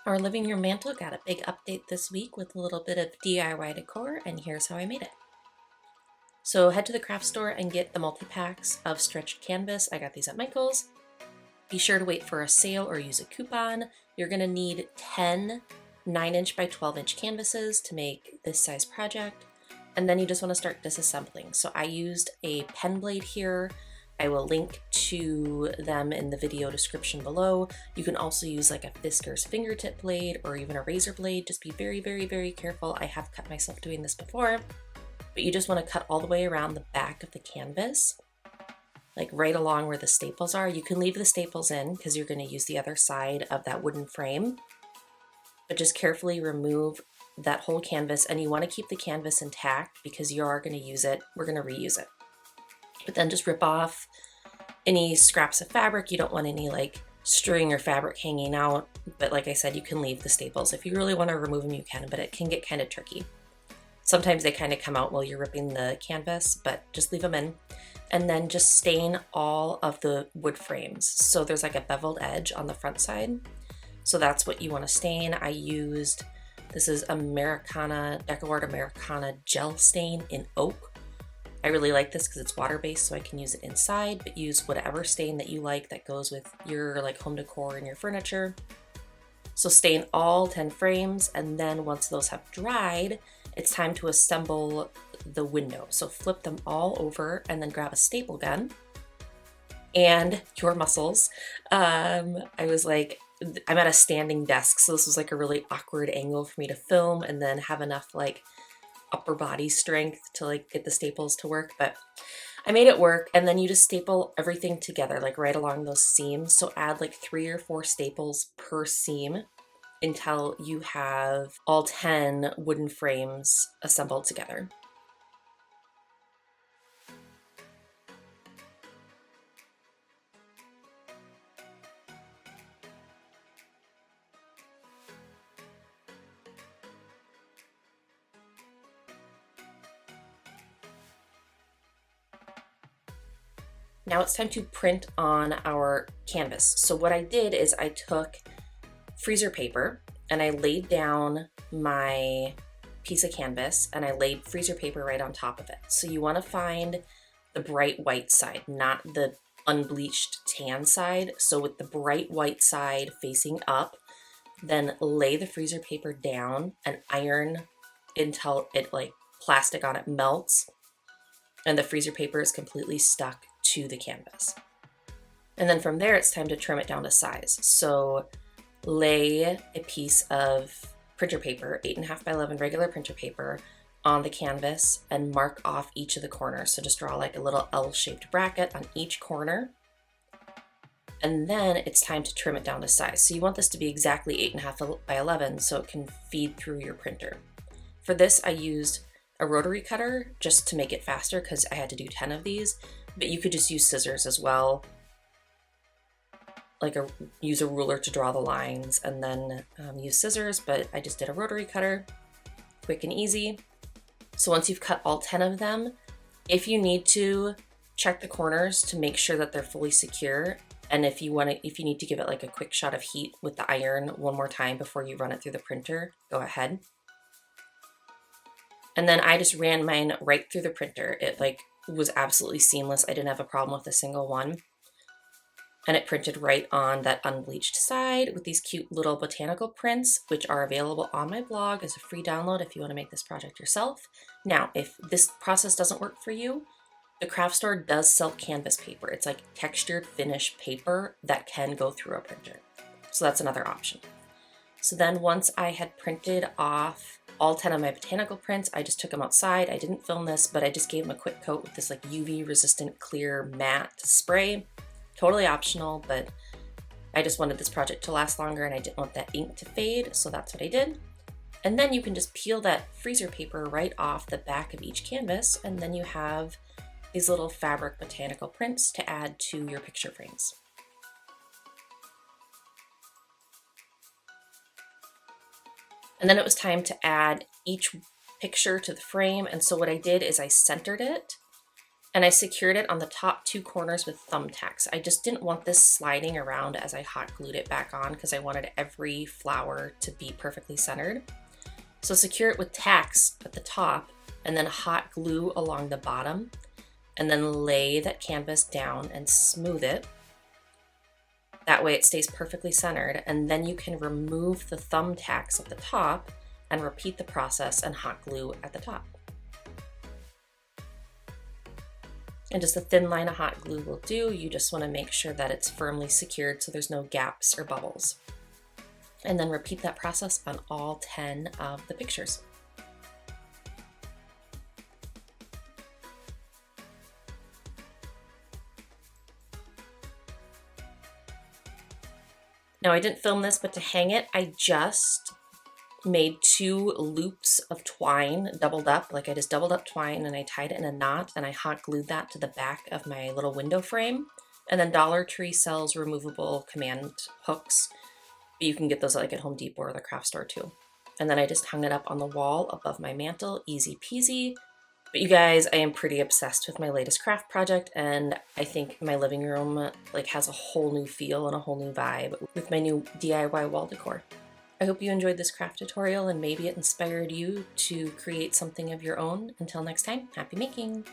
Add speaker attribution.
Speaker 1: Our living room mantle got a big update this week with a little bit of DIY decor, and here's how I made it. So head to the craft store and get the multi-packs of stretched canvas. I got these at Michael's. Be sure to wait for a sale or use a coupon. You're gonna need 10 9-inch by 12-inch canvases to make this size project. And then you just wanna start disassembling. So I used a pen blade here. I will link to them in the video description below. You can also use like a Fisker's fingertip blade or even a razor blade. Just be very, very, very careful. I have cut myself doing this before, but you just want to cut all the way around the back of the canvas, like right along where the staples are. You can leave the staples in because you're going to use the other side of that wooden frame, but just carefully remove that whole canvas, and you want to keep the canvas intact because you are going to use it. We're going to reuse it. But then just rip off any scraps of fabric. You don't want any like string or fabric hanging out, but like I said, you can leave the staples. If you really want to remove them, you can, but it can get kind of tricky. Sometimes they kind of come out while you're ripping the canvas, but just leave them in. And then just stain all of the wood frames. So there's like a beveled edge on the front side. So that's what you want to stain. I used, this is Decor Americana gel stain in oak. I really like this because it's water-based, so I can use it inside, but use whatever stain that you like that goes with your like home decor and your furniture. So stain all 10 frames, and then once those have dried, it's time to assemble the window. So flip them all over and then grab a staple gun and your muscles. I'm at a standing desk, so this was like a really awkward angle for me to film and then have enough like upper body strength to like get the staples to work, but I made it work. And then you just staple everything together like right along those seams. So add like 3 or 4 staples per seam until you have all 10 wooden frames assembled together. Now it's time to print on our canvas. So what I did is I took freezer paper and I laid down my piece of canvas and I laid freezer paper right on top of it. So you want to find the bright white side, not the unbleached tan side. So with the bright white side facing up, then lay the freezer paper down and iron until it like plastic on it melts and the freezer paper is completely stuck to the canvas. And then from there, it's time to trim it down to size. So lay a piece of printer paper, 8.5 by 11 regular printer paper, on the canvas and mark off each of the corners. So just draw like a little L-shaped bracket on each corner. And then it's time to trim it down to size. So you want this to be exactly 8.5 by 11 so it can feed through your printer. For this, I used a rotary cutter just to make it faster because I had to do 10 of these, but you could just use scissors as well. Use a ruler to draw the lines and then use scissors, but I just did a rotary cutter, quick and easy. So once you've cut all 10 of them, if you need to, check the corners to make sure that they're fully secure. And if you need to give it like a quick shot of heat with the iron one more time before you run it through the printer, go ahead. And then I just ran mine right through the printer. It like was absolutely seamless. I didn't have a problem with a single one. And it printed right on that unbleached side with these cute little botanical prints, which are available on my blog as a free download if you want to make this project yourself. Now, if this process doesn't work for you, the craft store does sell canvas paper. It's like textured finish paper that can go through a printer. So that's another option. So then once I had printed off all 10 of my botanical prints, I just took them outside. I didn't film this, but I just gave them a quick coat with this like UV resistant clear matte spray. Totally optional, but I just wanted this project to last longer and I didn't want that ink to fade, so that's what I did. And then you can just peel that freezer paper right off the back of each canvas, and then you have these little fabric botanical prints to add to your picture frames. And then it was time to add each picture to the frame, and so what I did is I centered it And I secured it on the top 2 corners with thumbtacks. I just didn't want this sliding around as I hot glued it back on because I wanted every flower to be perfectly centered. So secure it with tacks at the top and then hot glue along the bottom, and then lay that canvas down and smooth it. That way it stays perfectly centered, and then you can remove the thumbtacks at the top and repeat the process and hot glue at the top. And just a thin line of hot glue will do. You just want to make sure that it's firmly secured so there's no gaps or bubbles. And then repeat that process on all 10 of the pictures. Now I didn't film this, but to hang it, I just made 2 loops of twine doubled up. Like I just doubled up twine and I tied it in a knot and I hot glued that to the back of my little window frame. And then Dollar Tree sells removable command hooks, but you can get those like at Home Depot or the craft store too. And then I just hung it up on the wall above my mantle, easy peasy. But you guys, I am pretty obsessed with my latest craft project, and I think my living room like has a whole new feel and a whole new vibe with my new DIY wall decor. I hope you enjoyed this craft tutorial and maybe it inspired you to create something of your own. Until next time, happy making!